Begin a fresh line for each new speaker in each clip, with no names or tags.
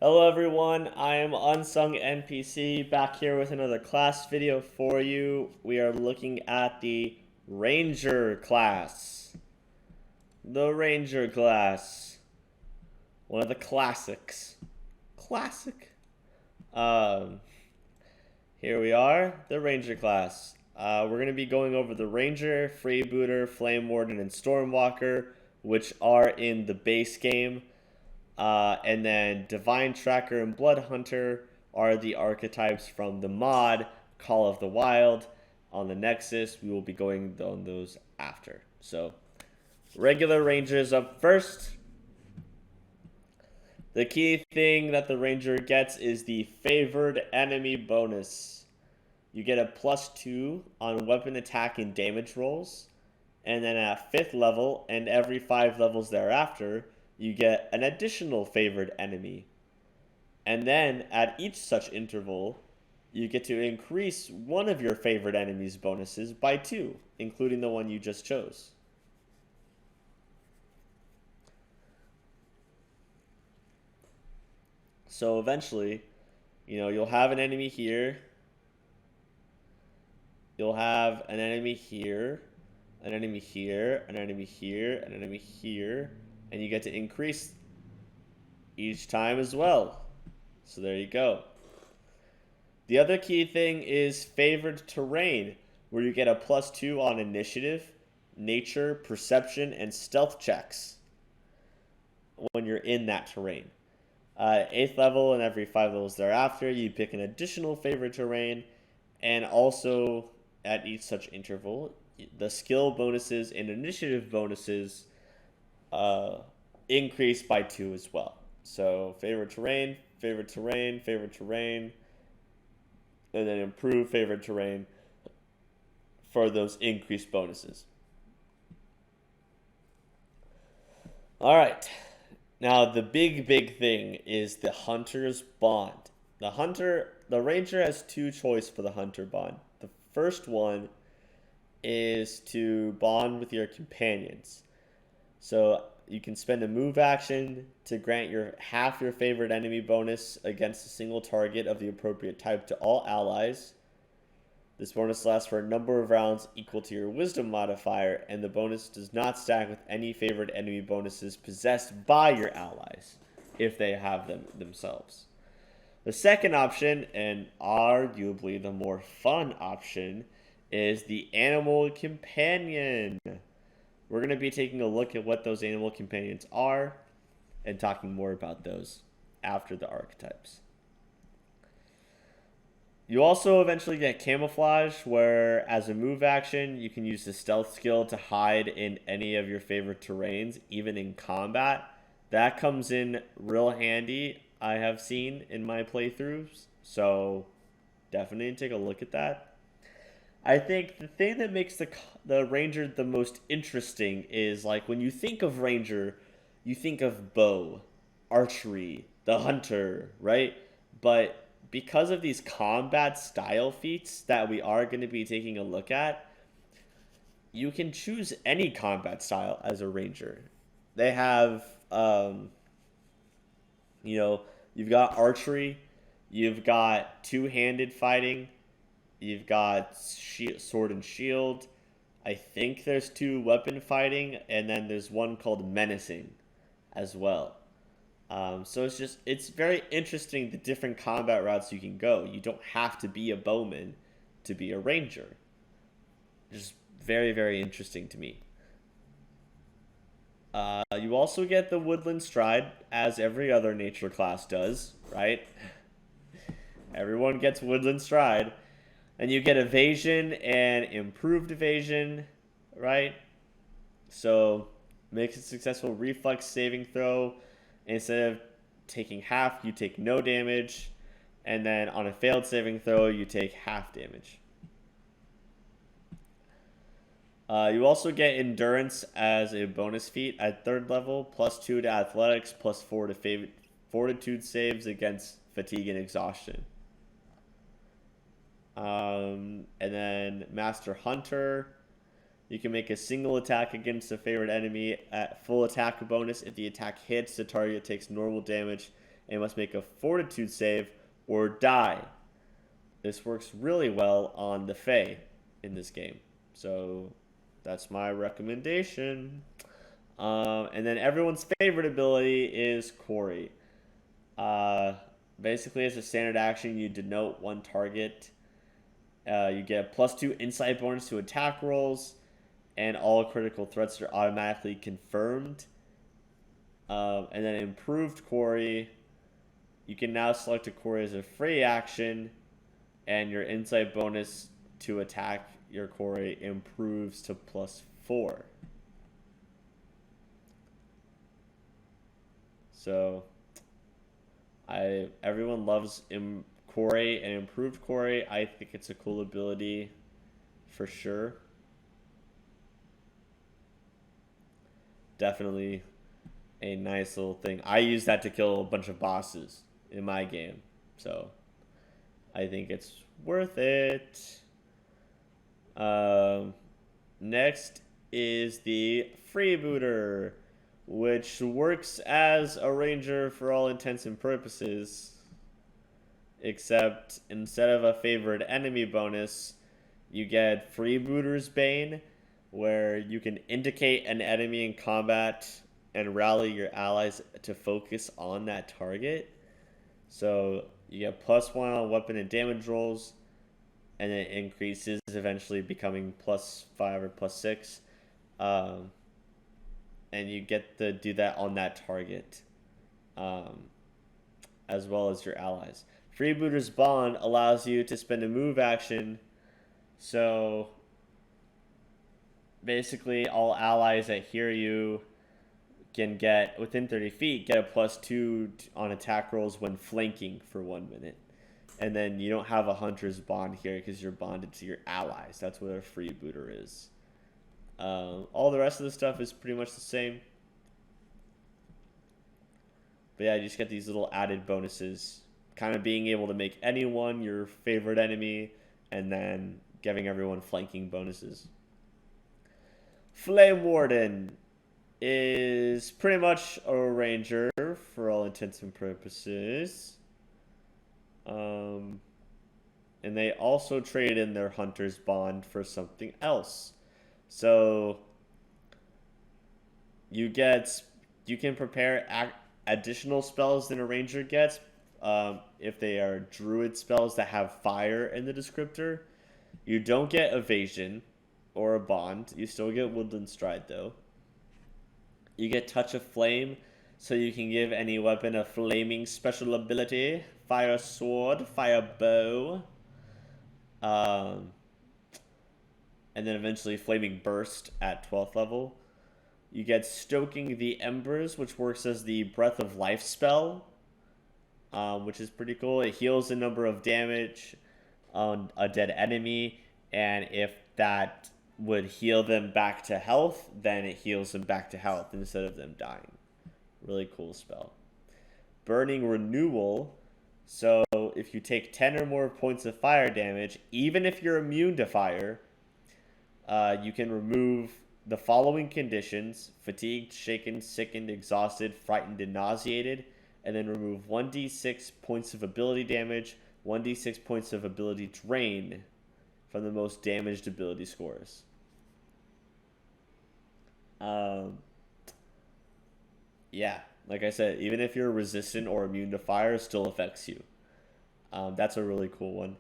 Hello everyone, I am UnsungNPC back here with another class video for you. We are looking at the Ranger class. The Ranger class. One of the classics. Classic. Here we are, the Ranger class. We're going to be going over the Ranger, Freebooter, Flame Warden, and Stormwalker, which are in the base game. And then Divine Tracker and Blood Hunter are the archetypes from the mod Call of the Wild. On the Nexus, we will be going on those after. So, regular Rangers up first. The key thing that the Ranger gets is the Favored Enemy bonus. You get a +2 on weapon attack and damage rolls. And then at 5th level, and every 5 levels thereafter, you get an additional favored enemy. And then, at each such interval, you get to increase one of your favorite enemies' bonuses by 2, including the one you just chose. So eventually, you'll have an enemy here. You'll have an enemy here, an enemy here, an enemy here, an enemy here. And you get to increase each time as well. So there you go. The other key thing is favored terrain, where you get a +2 on initiative, nature, perception, and stealth checks when you're in that terrain. 8th level and every 5 levels thereafter, you pick an additional favored terrain, and also at each such interval, the skill bonuses and initiative bonuses increase by 2 as well. So favorite terrain, favorite terrain, favorite terrain, and then improve favorite terrain for those increased bonuses. All right. Now the big thing is the Hunter's Bond. The Ranger has 2 choices for the Hunter Bond. The first one is to bond with your companions. So you can spend a move action to grant half your favorite enemy bonus against a single target of the appropriate type to all allies. This bonus lasts for a number of rounds equal to your wisdom modifier, and the bonus does not stack with any favorite enemy bonuses possessed by your allies, if they have them themselves. The second option, and arguably the more fun option, is the Animal Companion. We're going to be taking a look at what those animal companions are and talking more about those after the archetypes. You also eventually get Camouflage, where as a move action, you can use the stealth skill to hide in any of your favorite terrains, even in combat. That comes in real handy, I have seen in my playthroughs, so definitely take a look at that. I think the thing that makes the Ranger the most interesting is, like, when you think of Ranger, you think of bow, archery, the hunter, right? But because of these combat style feats that we are going to be taking a look at, you can choose any combat style as a Ranger. They have, you've got archery, you've got two-handed fighting, you've got sword and shield. I think there's 2 weapon fighting, and then there's one called menacing as well. So it's very interesting the different combat routes you can go. You don't have to be a bowman to be a ranger. Just very interesting to me. You also get the Woodland Stride, as every other nature class does, right? Everyone gets Woodland Stride. And you get evasion and improved evasion, right? So makes a successful reflex saving throw. Instead of taking half, you take no damage. And then on a failed saving throw, you take half damage. You also get endurance as a bonus feat at 3rd level, +2 to athletics, +4 to fortitude saves against fatigue and exhaustion. And then Master Hunter, you can make a single attack against a favorite enemy at full attack bonus. If the attack hits, the target takes normal damage and must make a fortitude save or die. This works really well on the Fae in this game. So that's my recommendation. And then everyone's favorite ability is Quarry. Basically, as a standard action, you denote one target. You get a +2 insight bonus to attack rolls, and all critical threats are automatically confirmed. And then improved Quarry, you can now select a Quarry as a free action, and your insight bonus to attack your Quarry improves to +4. So, everyone loves Quarry and improved Quarry. I think it's a cool ability for sure. Definitely a nice little thing. I use that to kill a bunch of bosses in my game, so I think it's worth it. Next is the Freebooter, which works as a ranger for all intents and purposes, except instead of a favored enemy bonus, you get Freebooter's Bane, where you can indicate an enemy in combat and rally your allies to focus on that target. So you get +1 on weapon and damage rolls, and it increases, eventually becoming +5 or +6. And you get to do that on that target, as well as your allies. Freebooter's Bond allows you to spend a move action, so basically all allies that hear you can get, within 30 feet, get a +2 on attack rolls when flanking for 1 minute. And then you don't have a Hunter's Bond here because you're bonded to your allies. That's what a Freebooter is. All the rest of the stuff is pretty much the same. But yeah, you just get these little added bonuses. Kind of being able to make anyone your favorite enemy, and then giving everyone flanking bonuses. Flame Warden is pretty much a ranger for all intents and purposes. And they also trade in their Hunter's Bond for something else. So you can prepare additional spells than a ranger gets, if they are druid spells that have fire in the descriptor. You don't get evasion or a bond. You still get woodland stride though. You get touch of flame, so you can give any weapon a flaming special ability. Fire sword, fire bow. And then eventually Flaming Burst at 12th level. You get Stoking the Embers, which works as the Breath of Life spell, which is pretty cool. It heals a number of damage on a dead enemy, and if that would heal them back to health, then it heals them back to health instead of them dying. Really cool spell. Burning Renewal. So if you take 10 or more points of fire damage, even if you're immune to fire, you can remove the following conditions: fatigued, shaken, sickened, exhausted, frightened, and nauseated, and then remove 1d6 points of ability damage, 1d6 points of ability drain from the most damaged ability scores. Yeah, like I said, even if you're resistant or immune to fire, it still affects you. That's a really cool one.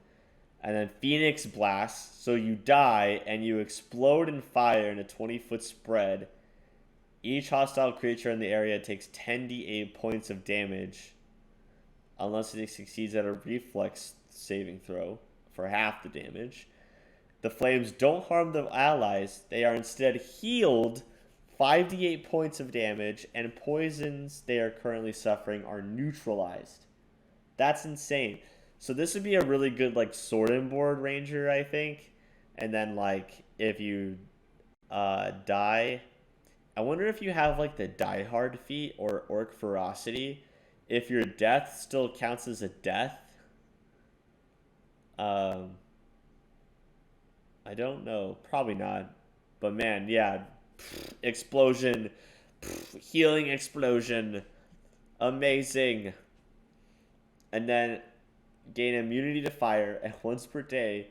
And then Phoenix Blast. So you die and you explode in fire in a 20-foot spread. Each hostile creature in the area takes 10d8 points of damage unless it succeeds at a reflex saving throw for half the damage. The flames don't harm the allies. They are instead healed 5d8 points of damage, and poisons they are currently suffering are neutralized. That's insane. So this would be a really good like sword and board ranger, I think. And then like if you die, I wonder if you have like the Die Hard feat or Orc Ferocity, if your death still counts as a death. I don't know, probably not. But man, yeah, explosion, healing explosion, amazing. and then gain immunity to fire, and once per day,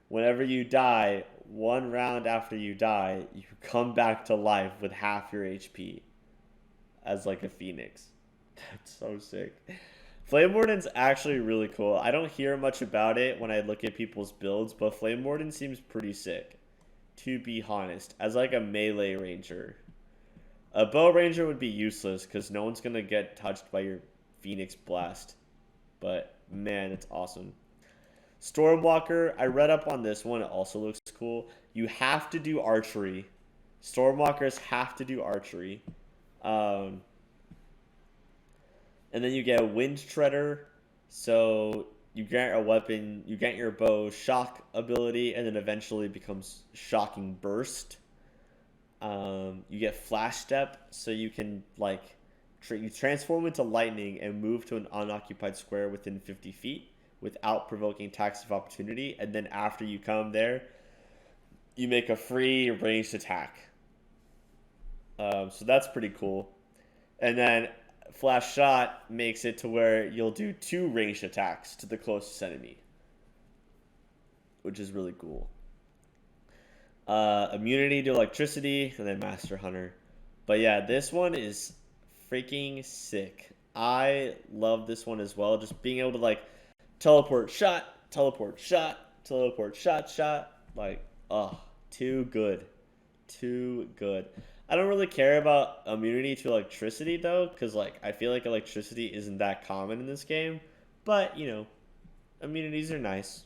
whenever you die, 1 round after you die, you come back to life with half your HP as like a phoenix. That's so sick. Flame Warden's actually really cool. I don't hear much about it when I look at people's builds, but Flame Warden seems pretty sick, to be honest, as like a melee ranger. A bow ranger would be useless because no one's going to get touched by your Phoenix Blast. But man, it's awesome. Stormwalker, I read up on this one. It also looks cool. You have to do archery. Stormwalkers have to do archery. And then you get Wind Treader. So you grant a weapon, you grant your bow shock ability, and then eventually becomes Shocking Burst. You get Flash Step, so you can like you transform into lightning and move to an unoccupied square within 50 feet without provoking attacks of opportunity. And then after you come there, you make a free ranged attack. So that's pretty cool. And then Flash Shot makes it to where you'll do 2 ranged attacks to the closest enemy, which is really cool. Immunity to electricity, and then Master Hunter. But yeah, this one is freaking sick. I love this one as well. Just being able to like teleport shot, teleport shot, teleport shot, shot. Like, oh, too good. Too good. I don't really care about immunity to electricity though, because like I feel like electricity isn't that common in this game. But, you know, immunities are nice.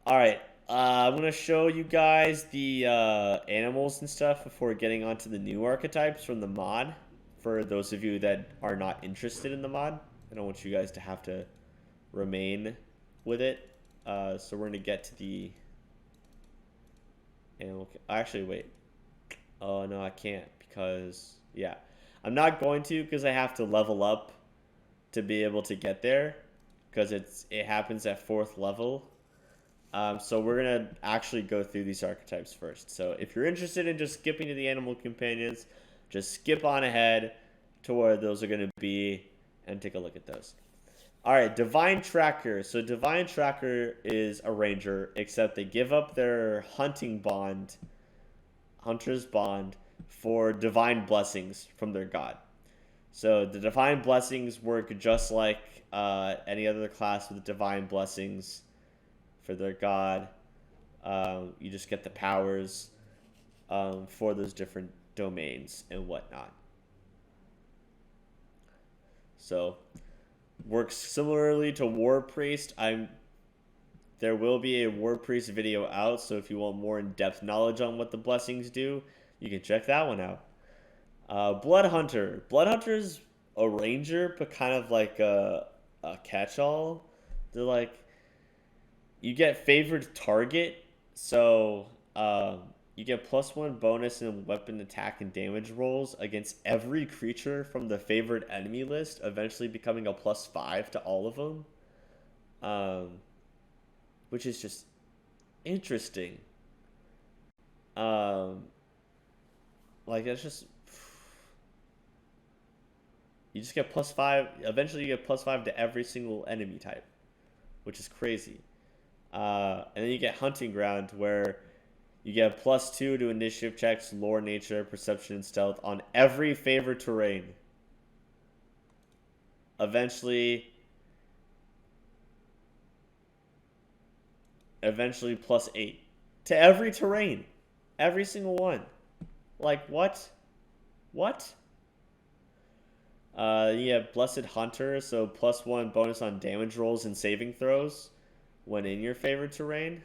Alright. I'm going to show you guys the animals and stuff before getting onto the new archetypes from the mod. For those of you that are not interested in the mod, I don't want you guys to have to remain with it. So we're going to get to the animal. Actually, wait. Oh, no, I can't because, yeah. I'm not going to because I have to level up to be able to get there because it happens at 4th level. So we're going to actually go through these archetypes first. So if you're interested in just skipping to the animal companions, just skip on ahead to where those are going to be and take a look at those. All right, Divine Tracker. So Divine Tracker is a ranger, except they give up their hunting bond, hunter's bond, for divine blessings from their god. So the divine blessings work just like any other class with divine blessings for their god. You just get the powers for those different domains and whatnot. So works similarly to War Priest. There will be a War Priest video out, so if you want more in-depth knowledge on what the blessings do, you can check that one out. Blood Hunter. Blood Hunter's a ranger, but kind of like a catch-all. They're like, you get favored target, so you get +1 bonus in weapon attack and damage rolls against every creature from the favored enemy list, eventually becoming a +5 to all of them. Which is just interesting. Like, that's just... You just get +5. Eventually, you get +5 to every single enemy type, which is crazy. And then you get Hunting Ground, where you get +2 to initiative checks, lore, nature, perception, and stealth on every favored terrain. Eventually +8 to every terrain, every single one. Like, what? You have Blessed Hunter, so +1 bonus on damage rolls and saving throws when in your favorite terrain,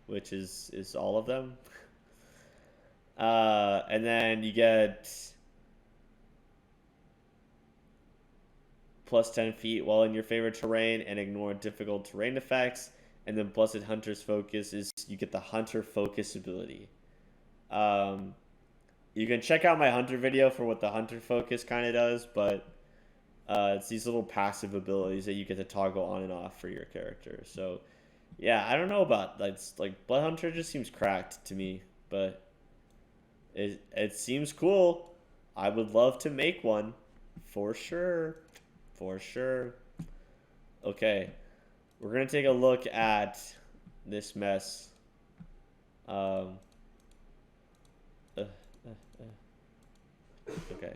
which is all of them. And then you get +10 feet while in your favorite terrain and ignore difficult terrain effects. And then Blessed Hunter's focus is you get the Hunter focus ability. You can check out my Hunter video for what the Hunter focus kind of does, but it's these little passive abilities that you get to toggle on and off for your character. So yeah, I don't know about like Blood Hunter just seems cracked to me, but it seems cool. I would love to make one. For sure. For sure. Okay. We're going to take a look at this mess. Okay.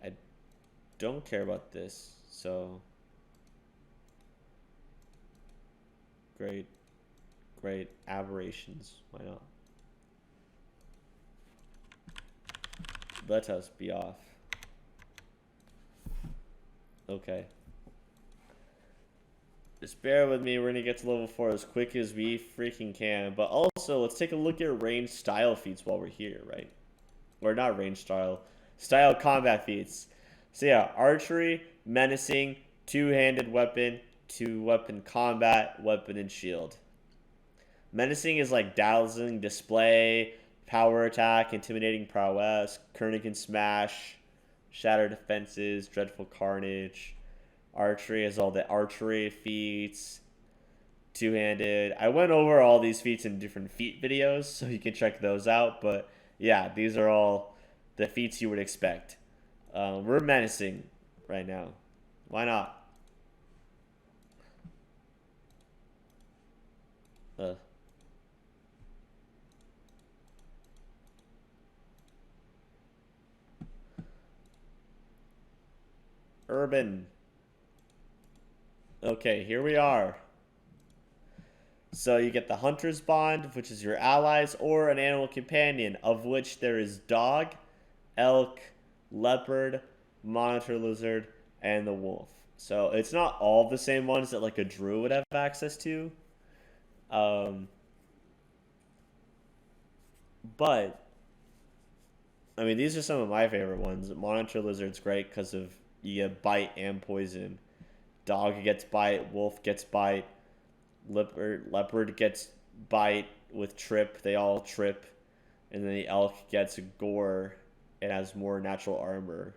I don't care about this, so great aberrations. Why not? Let us be off. Okay. Just bear with me. We're gonna get to level 4 as quick as we freaking can. But also, let's take a look at range style feats while we're here, right? Or not range style combat feats. So yeah, archery, menacing, two-handed weapon, two-weapon combat, weapon and shield. Menacing is like dazzling display, power attack, intimidating prowess, Kernigan smash, shatter defenses, dreadful carnage. Archery is all the archery feats. Two-handed. I went over all these feats in different feat videos, so you can check those out. But yeah, these are all the feats you would expect. We're menacing right now. Why not? Urban. Okay, here we are. So you get the Hunter's Bond, which is your allies, or an animal companion, of which there is dog, elk, leopard, monitor lizard, and the wolf. So it's not all the same ones that like a druid would have access to. But I mean, these are some of my favorite ones. Monitor lizard's great because of you get bite and poison. Dog gets bite, wolf gets bite, leopard gets bite with trip. They all trip, and then the elk gets gore and has more natural armor,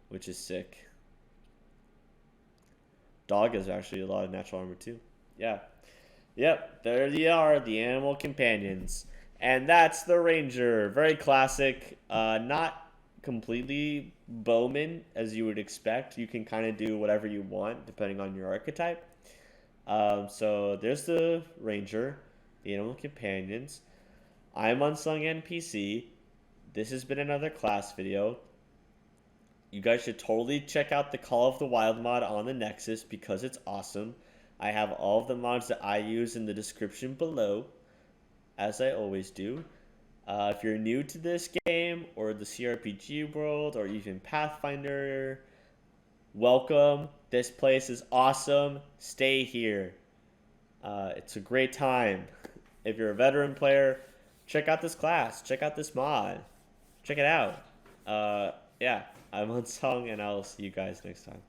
which is sick. Dog has actually a lot of natural armor too. Yeah. Yep, there they are, the animal companions. And that's the ranger. Very classic. Not completely bowman as you would expect. You can kind of do whatever you want depending on your archetype. So there's the ranger, the animal companions. I'm UnsungNPC. This has been another class video. You guys should totally check out the Call of the Wild mod on the Nexus because it's awesome. I have all of the mods that I use in the description below, as I always do. If you're new to this game, or the CRPG world, or even Pathfinder, welcome. This place is awesome. Stay here. It's a great time. If you're a veteran player, check out this class. Check out this mod. Check it out. Yeah, I'm Unsung, and I'll see you guys next time.